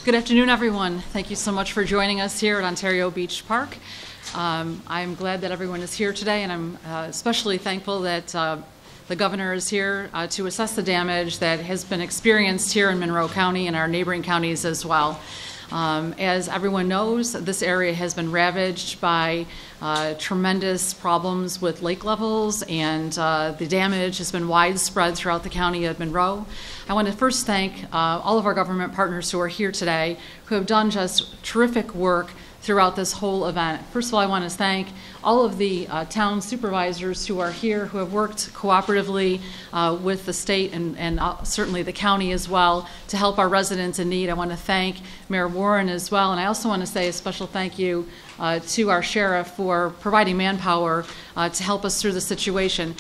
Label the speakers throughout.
Speaker 1: Good afternoon, everyone. Thank you so much for joining us here at Ontario Beach Park. I'm glad that everyone is here today, and I'm especially thankful that the governor is here to assess the damage that has been experienced here in Monroe County and our neighboring counties as well. As everyone knows, this area has been ravaged by tremendous problems with lake levels, and the damage has been widespread throughout the county of Monroe. I want to first thank all of our government partners who are here today, who have done just terrific work throughout this whole event. First of all, I want to thank all of the town supervisors who are here, who have worked cooperatively with the state and certainly the county as well to help our residents in need. I want to thank Mayor Warren as well, and I also want to say a special thank you to our sheriff for providing manpower to help us through the situation.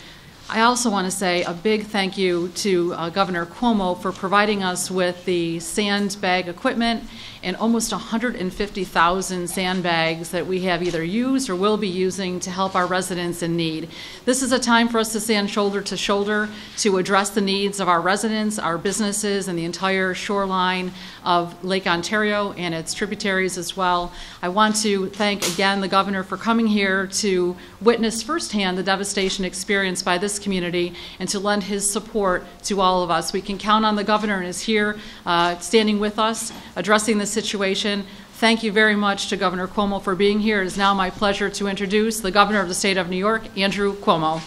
Speaker 1: I also want to say a big thank you to Governor Cuomo for providing us with the sandbag equipment and almost 150,000 sandbags that we have either used or will be using to help our residents in need. This is a time for us to stand shoulder to shoulder to address the needs of our residents, our businesses, and the entire shoreline of Lake Ontario and its tributaries as well. I want to thank again the governor for coming here to witness firsthand the devastation experienced by this community and to lend his support to all of us. We can count on the governor and is here standing with us, addressing this situation. Thank you very much to Governor Cuomo for being here. It is now my pleasure to introduce the governor of the state of New York, Andrew Cuomo.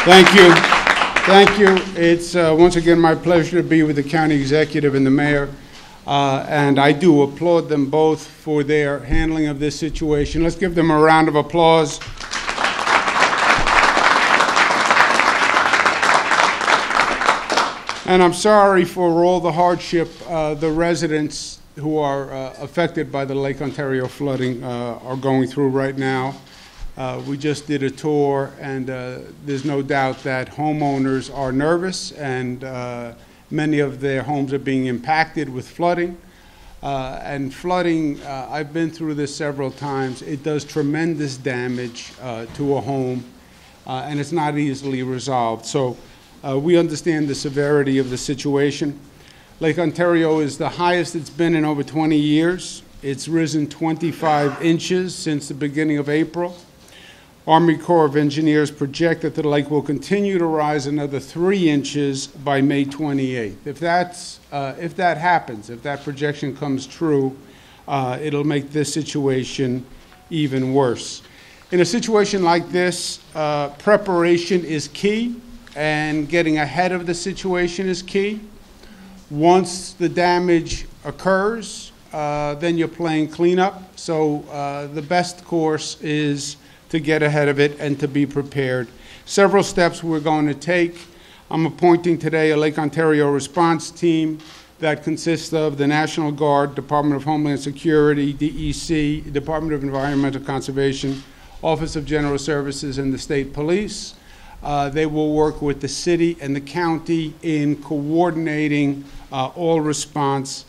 Speaker 2: Thank you. Thank you. It's once again my pleasure to be with the county executive and the mayor. And I do applaud them both for their handling of this situation. Let's give them a round of applause. And I'm sorry for all the hardship the residents who are affected by the Lake Ontario flooding are going through right now. We just did a tour, and there's no doubt that homeowners are nervous, and many of their homes are being impacted with flooding. And flooding, I've been through this several times. It does tremendous damage to a home, and it's not easily resolved. So we understand the severity of the situation. Lake Ontario is the highest it's been in over 20 years. It's risen 25 inches since the beginning of April. Army Corps of Engineers project that the lake will continue to rise another 3 inches by May 28th. If that happens, if that projection comes true, it'll make this situation even worse. In a situation like this, preparation is key, and getting ahead of the situation is key. Once the damage occurs, then you're playing cleanup. So the best course is to get ahead of it and to be prepared. Several steps we're going to take. I'm appointing today a Lake Ontario response team that consists of the National Guard, Department of Homeland Security, DEC, Department of Environmental Conservation, Office of General Services, and the State Police. They will work with the city and the county in coordinating all response.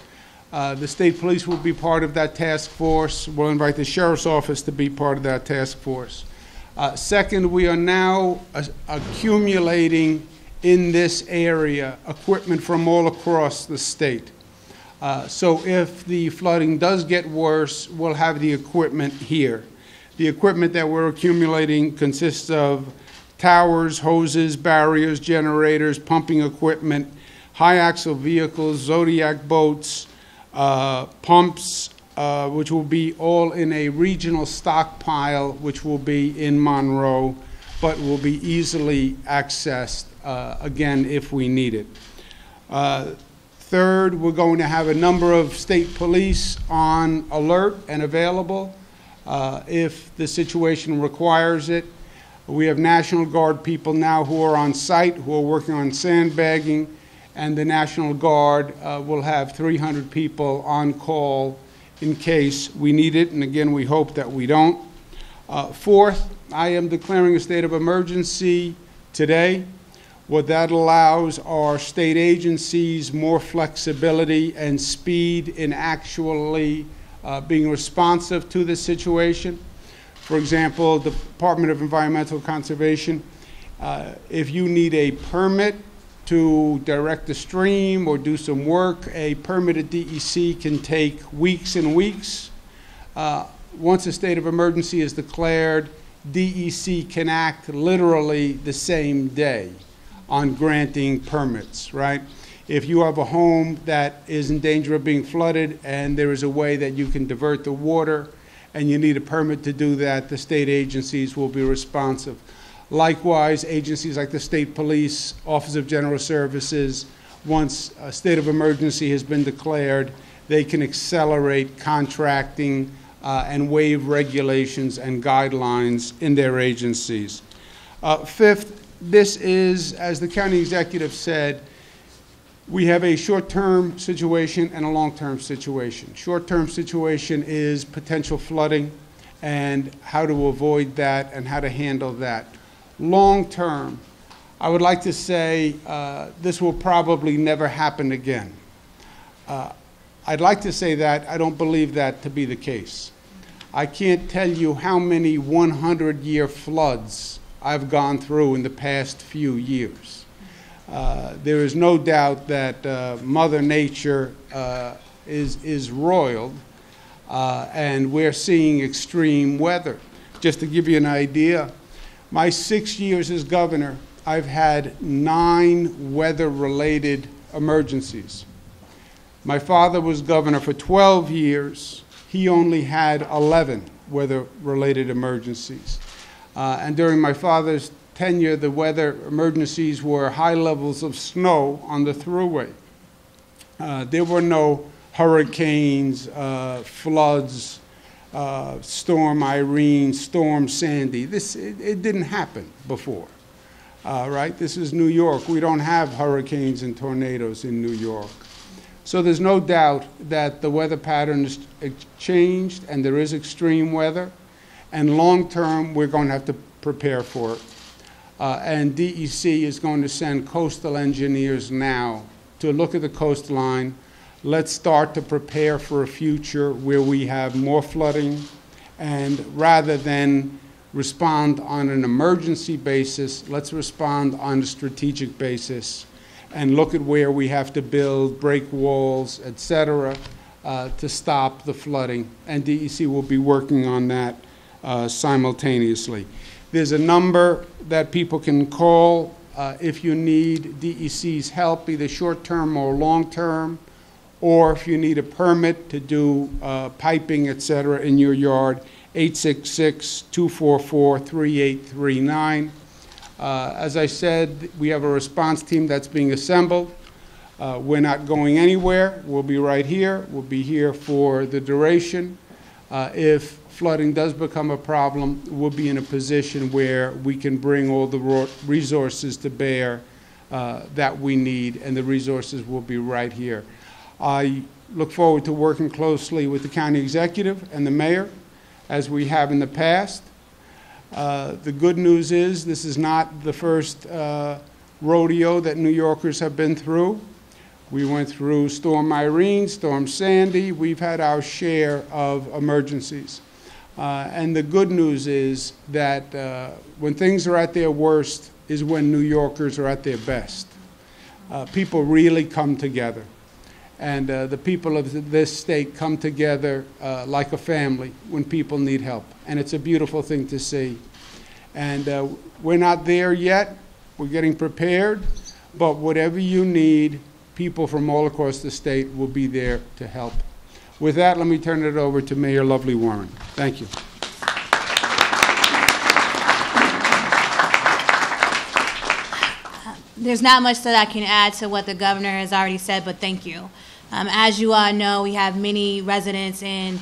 Speaker 2: The state police will be part of that task force. We'll invite the sheriff's office to be part of that task force. Second, we are now accumulating in this area equipment from all across the state. So if the flooding does get worse, we'll have the equipment here. The equipment that we're accumulating consists of towers, hoses, barriers, generators, pumping equipment, high-axle vehicles, Zodiac boats, pumps, which will be all in a regional stockpile, which will be in Monroe, but will be easily accessed, again, if we need it. Third, we're going to have a number of state police on alert and available if the situation requires it. We have National Guard people now who are on site, who are working on sandbagging, and the National Guard will have 300 people on call in case we need it, and again, we hope that we don't. Fourth, I am declaring a state of emergency today. What that allows are state agencies more flexibility and speed in actually being responsive to the situation. For example, the Department of Environmental Conservation, if you need a permit to direct the stream or do some work, a permitted DEC can take weeks and weeks. Once a state of emergency is declared, DEC can act literally the same day on granting permits, right? If you have a home that is in danger of being flooded and there is a way that you can divert the water and you need a permit to do that, the state agencies will be responsive. Likewise, agencies like the State Police, Office of General Services, once a state of emergency has been declared, they can accelerate contracting and waive regulations and guidelines in their agencies. Fifth, this is, as the county executive said, we have a short-term situation and a long-term situation. Short-term situation is potential flooding and how to avoid that and how to handle that. Long-term, I would like to say this will probably never happen again. I'd like to say that. I don't believe that to be the case. I can't tell you how many 100-year floods I've gone through in the past few years. There is no doubt that Mother Nature is roiled, and we're seeing extreme weather. Just to give you an idea, my 6 years as governor, I've had 9 weather-related emergencies. My father was governor for 12 years. He only had 11 weather-related emergencies. And during my father's tenure, the weather emergencies were high levels of snow on the thruway. There were no hurricanes, floods, Storm Irene, Storm Sandy. It didn't happen before, right? This is New York. We don't have hurricanes and tornadoes in New York. So there's no doubt that the weather pattern has changed and there is extreme weather. And long term, we're going to have to prepare for it. And DEC is going to send coastal engineers now to look at the coastline. Let's start to prepare for a future where we have more flooding, and rather than respond on an emergency basis, let's respond on a strategic basis and look at where we have to build, break walls, et cetera, to stop the flooding. And DEC will be working on that simultaneously. There's a number that people can call if you need DEC's help, either short-term or long-term, or if you need a permit to do piping, et cetera, in your yard, 866-244-3839. As I said, we have a response team that's being assembled. We're not going anywhere. We'll be right here. We'll be here for the duration. If flooding does become a problem, we'll be in a position where we can bring all the resources to bear that we need, and the resources will be right here. I look forward to working closely with the county executive and the mayor, as we have in the past. The good news is this is not the first rodeo that New Yorkers have been through. We went through Storm Irene, Storm Sandy. We've had our share of emergencies. And the good news is that when things are at their worst is when New Yorkers are at their best. People really come together. And the people of this state come together like a family when people need help. And it's a beautiful thing to see. And we're not there yet. We're getting prepared. But whatever you need, people from all across the state will be there to help. With that, let me turn it over to Mayor Lovely Warren. Thank you.
Speaker 3: There's not much that I can add to what the governor has already said, but thank you. As you all know, we have many residents and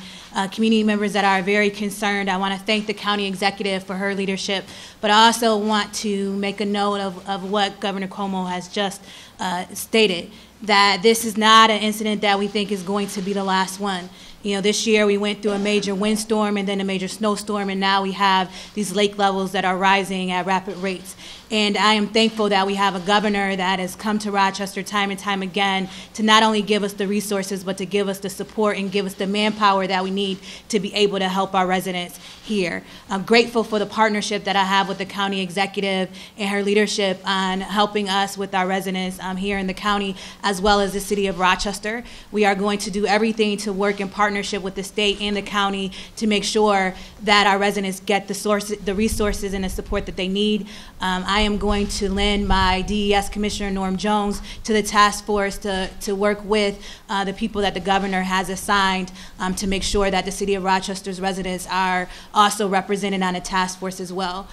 Speaker 3: community members that are very concerned. I want to thank the county executive for her leadership, but I also want to make a note of what Governor Cuomo has just stated, that this is not an incident that we think is going to be the last one. You know, this year we went through a major windstorm and then a major snowstorm, and now we have these lake levels that are rising at rapid rates. And I am thankful that we have a governor that has come to Rochester time and time again to not only give us the resources, but to give us the support and give us the manpower that we need to be able to help our residents here. I'm grateful for the partnership that I have with the county executive and her leadership on helping us with our residents here in the county, as well as the city of Rochester. We are going to do everything to work in partnership with the state and the county to make sure that our residents get the resources and the support that they need. I am going to lend my DES Commissioner Norm Jones to the task force to work with the people that the governor has assigned to make sure that the city of Rochester's residents are also represented on a task force as well.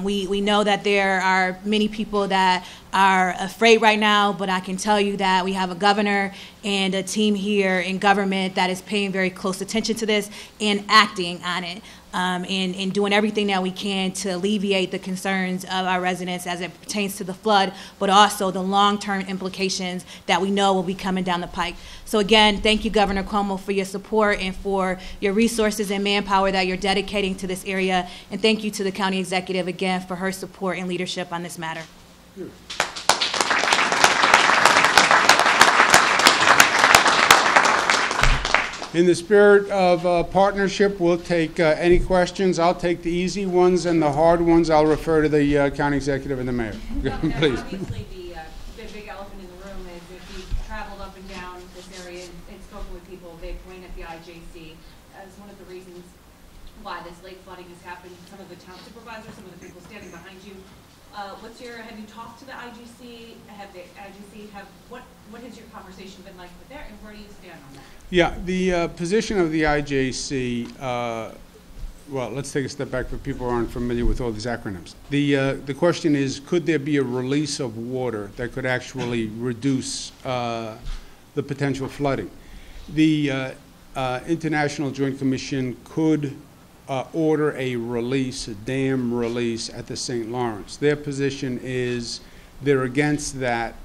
Speaker 3: We know that there are many people that are afraid right now, but I can tell you that we have a governor and a team here in government that is paying very close attention to this and acting on it. And doing everything that we can to alleviate the concerns of our residents as it pertains to the flood, but also the long-term implications that we know will be coming down the pike. So again, thank you, Governor Cuomo, for your support and for your resources and manpower that you're dedicating to this area. And thank you to the county executive again for her support and leadership on this matter.
Speaker 2: In the spirit of partnership, we'll take any questions. I'll take the easy ones, and the hard ones I'll refer to the county executive and the mayor. Please.
Speaker 4: Obviously, the big elephant in the room is if you've traveled up and down this area and spoken with people, they point at the IJC as one of the reasons why this lake flooding has happened. Some of the town supervisors, some of the people standing behind you. Have you talked to the IGC? What has your conversation been like with there, and where do you stand on that?
Speaker 2: Yeah, the position of the IJC, well, let's take a step back for people who aren't familiar with all these acronyms. The question is, could there be a release of water that could actually reduce the potential flooding? The International Joint Commission could order a release, a dam release at the St. Lawrence. Their position is they're against that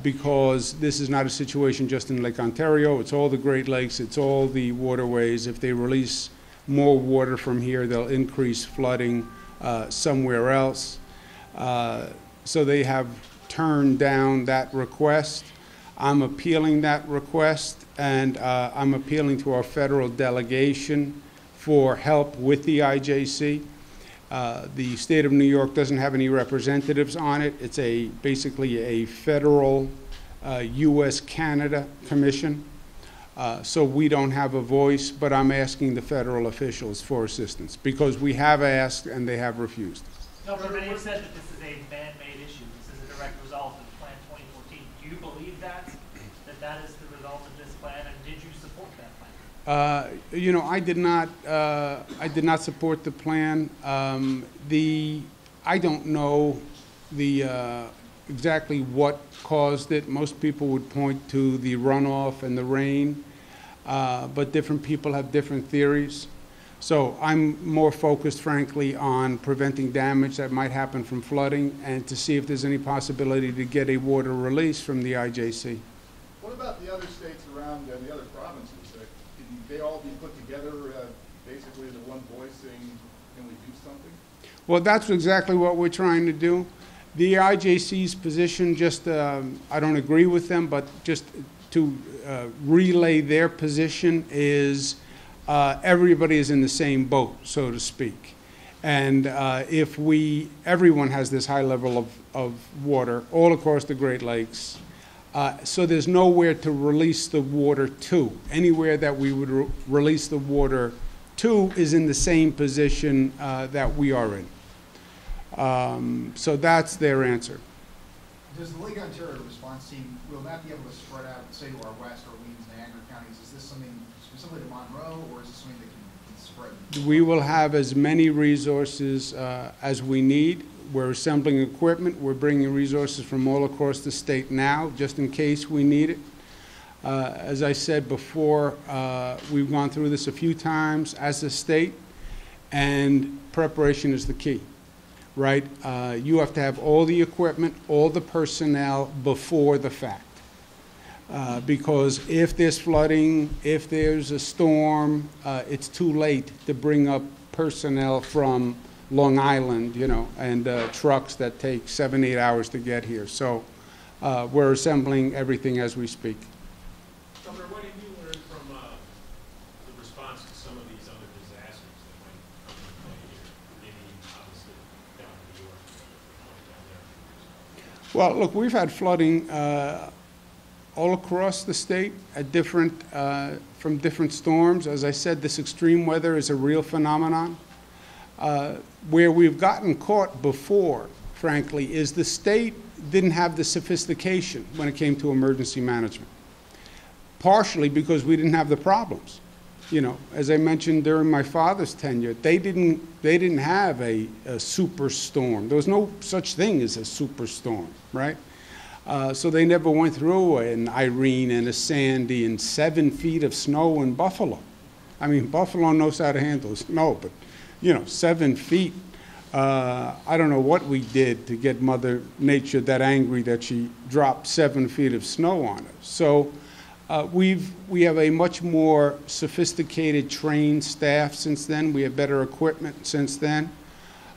Speaker 2: because this is not a situation just in Lake Ontario. It's all the Great Lakes. It's all the waterways. If they release more water from here, they'll increase flooding somewhere else. So they have turned down that request. I'm appealing that request, and I'm appealing to our federal delegation for help with the IJC. The state of New York doesn't have any representatives on it. It's basically a federal U.S.-Canada commission. So we don't have a voice, but I'm asking the federal officials for assistance because we have asked and they have refused.
Speaker 5: Governor, many have said that this is a man-made issue. This is a direct result of Plan 2014. Do you believe that is the result of this plan, and did you support that plan?
Speaker 2: You know, I did not support the plan. I don't know exactly what caused it. Most people would point to the runoff and the rain, but different people have different theories. So I'm more focused, frankly, on preventing damage that might happen from flooding and to see if there's any possibility to get a water release from the IJC.
Speaker 6: What about the other states around the other provinces? Can they all be put together basically as a one voice saying, can we do something?
Speaker 2: Well, that's exactly what we're trying to do. The IJC's position, I don't agree with them, but just to relay their position is everybody is in the same boat, so to speak. And if everyone has this high level of water all across the Great Lakes, so there's nowhere to release the water to. Anywhere that we would release the water to is in the same position that we are in. So that's their answer.
Speaker 7: Does the Lake Ontario response team, will that be able to spread out, say, to our West, Orleans, Niagara counties? Is this something specifically to Monroe, or is this something that can spread?
Speaker 2: We will have as many resources as we need. We're assembling equipment. We're bringing resources from all across the state now, just in case we need it. As I said before, we've gone through this a few times as a state, and preparation is the key, right? You have to have all the equipment, all the personnel before the fact. Because if there's flooding, if there's a storm, it's too late to bring up personnel from Long Island, you know, and trucks that take 7-8 hours to get here. So we're assembling everything as we speak.
Speaker 8: Governor, what have you learned from the response to some of these other disasters that might come into play here? Maybe obviously down in New York, down there.
Speaker 2: Well, look, we've had flooding all across the state at from different storms. As I said, this extreme weather is a real phenomenon. Where we've gotten caught before, frankly, is the state didn't have the sophistication when it came to emergency management. Partially because we didn't have the problems. You know, as I mentioned during my father's tenure, they didn't have a superstorm. There was no such thing as a superstorm, right? So they never went through an Irene and a Sandy and 7 feet of snow in Buffalo. I mean, Buffalo knows how to handle snow, but, you know, 7 feet. I don't know what we did to get Mother Nature that angry that she dropped 7 feet of snow on us. So we have a much more sophisticated, trained staff since then. We have better equipment since then.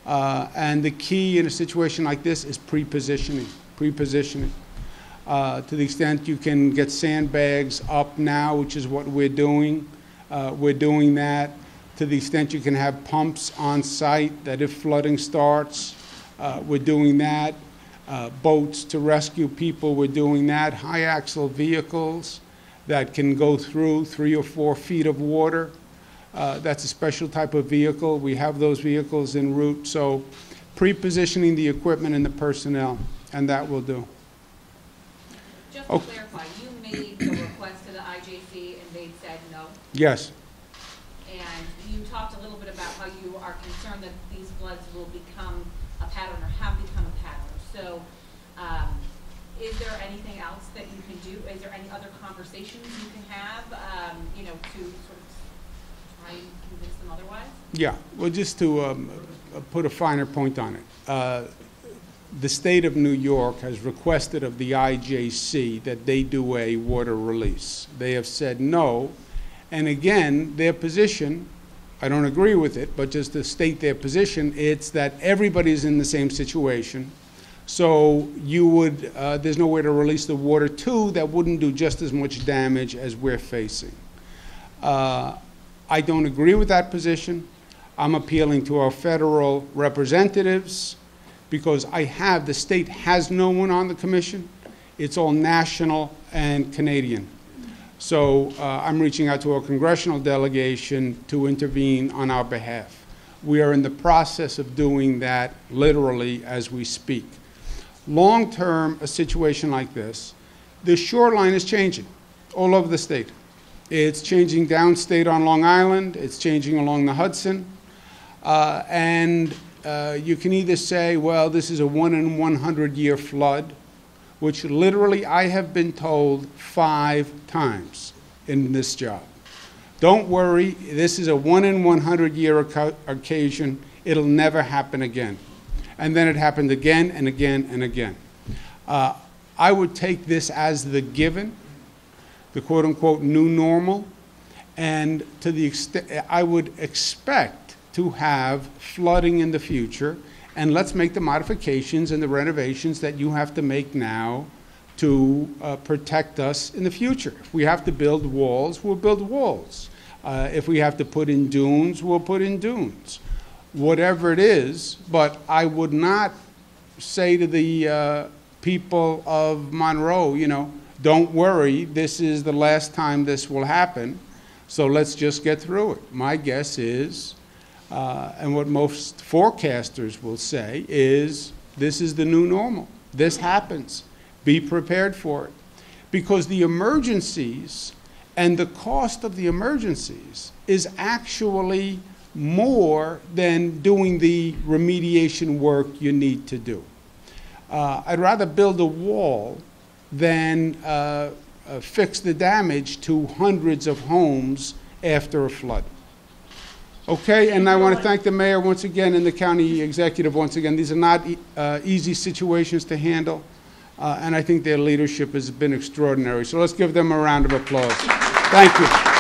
Speaker 2: And the key in a situation like this is pre-positioning. To the extent you can get sandbags up now, which is what we're doing that. To the extent you can have pumps on site that if flooding starts, we're doing that. Boats to rescue people, we're doing that. High axle vehicles that can go through 3 or 4 feet of water. That's a special type of vehicle. We have those vehicles en route. So pre-positioning the equipment and the personnel, and that will do.
Speaker 4: Just to clarify, you made the request to the IJC and they said no?
Speaker 2: Yes.
Speaker 4: And you talked a little bit about how you are concerned that these floods will become a pattern or have become a pattern. So is there anything else that you can do? Is there any other conversations you can have, you know, to sort of try and convince them otherwise?
Speaker 2: Yeah, well, just to put a finer point on it. The state of New York has requested of the IJC that they do a water release. They have said no. And again, their position, I don't agree with it, but just to state their position, it's that everybody's in the same situation. So you would, there's no way to release the water to that wouldn't do just as much damage as we're facing. I don't agree with that position. I'm appealing to our federal representatives because the state has no one on the commission. It's all national and Canadian. So I'm reaching out to our congressional delegation to intervene on our behalf. We are in the process of doing that literally as we speak. Long term, a situation like this, the shoreline is changing all over the state. It's changing downstate on Long Island, it's changing along the Hudson, and you can either say, well, this is a 1 in 100 year flood, which literally I have been told 5 times in this job. Don't worry, this is a 1 in 100 year occasion. It'll never happen again. And then it happened again and again and again. I would take this as the given, the quote unquote new normal, and to the extent I would expect to have flooding in the future. And let's make the modifications and the renovations that you have to make now to protect us in the future. If we have to build walls, we'll build walls. If we have to put in dunes, we'll put in dunes. Whatever it is, but I would not say to the people of Monroe, you know, don't worry, this is the last time this will happen, so let's just get through it. My guess is, and what most forecasters will say is, this is the new normal. This happens. Be prepared for it. Because the emergencies and the cost of the emergencies is actually more than doing the remediation work you need to do. I'd rather build a wall than fix the damage to hundreds of homes after a flood. Okay, and I want to thank the mayor once again and the county executive once again. These are not easy situations to handle. and I think their leadership has been extraordinary. So let's give them a round of applause. Thank you.